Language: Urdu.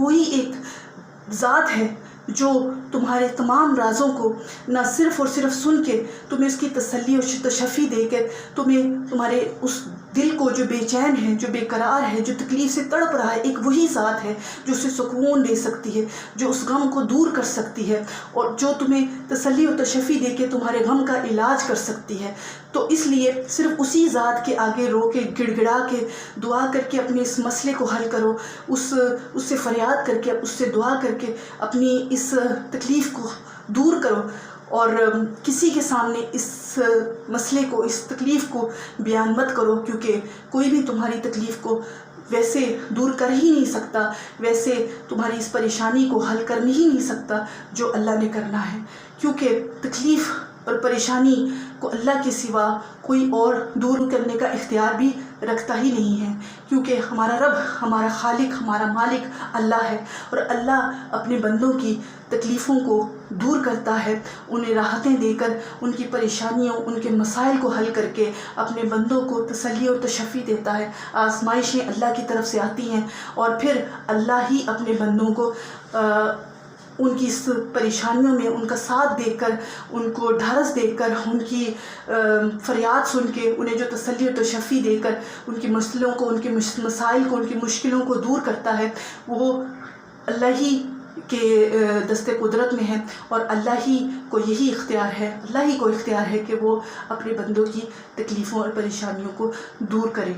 وہی ایک ذات ہے جو تمہارے تمام رازوں کو نہ صرف اور صرف سن کے تمہیں اس کی تسلی اور تشفی دے کے تمہیں تمہارے اس دل کو جو بے چین ہے، جو بے قرار ہے، جو تکلیف سے تڑپ رہا ہے، ایک وہی ذات ہے جو اسے سکون دے سکتی ہے، جو اس غم کو دور کر سکتی ہے اور جو تمہیں تسلی اور تشفی دے کے تمہارے غم کا علاج کر سکتی ہے۔ تو اس لیے صرف اسی ذات کے آگے رو کے گڑ گڑا کے دعا کر کے اپنے اس مسئلے کو حل کرو، اس سے فریاد کر کے، اس سے دعا کر کے اپنی اس تکلیف کو دور کرو، اور کسی کے سامنے اس مسئلے کو، اس تکلیف کو بیان مت کرو، کیونکہ کوئی بھی تمہاری تکلیف کو ویسے دور کر ہی نہیں سکتا، ویسے تمہاری اس پریشانی کو حل کر ہی نہیں سکتا جو اللہ نے کرنا ہے، کیونکہ تکلیف اور پریشانی کو اللہ کے سوا کوئی اور دور کرنے کا اختیار بھی رکھتا ہی نہیں ہے، کیونکہ ہمارا رب، ہمارا خالق، ہمارا مالک اللہ ہے، اور اللہ اپنے بندوں کی تکلیفوں کو دور کرتا ہے، انہیں راحتیں دے کر، ان کی پریشانیوں، ان کے مسائل کو حل کر کے اپنے بندوں کو تسلی اور تشفی دیتا ہے۔ آزمائشیں اللہ کی طرف سے آتی ہیں اور پھر اللہ ہی اپنے بندوں کو ان کی اس پریشانیوں میں ان کا ساتھ دے کر، ان کو ڈھارس دے کر، ان کی فریاد سن کے انہیں جو تسلی اور تشفی دے کر ان کی مسئلوں کو، ان کے مسائل کو، ان کی مشکلوں کو دور کرتا ہے، وہ اللہ ہی کے دست قدرت میں ہے، اور اللہ ہی کو یہی اختیار ہے، اللہ ہی کو اختیار ہے کہ وہ اپنے بندوں کی تکلیفوں اور پریشانیوں کو دور کرے۔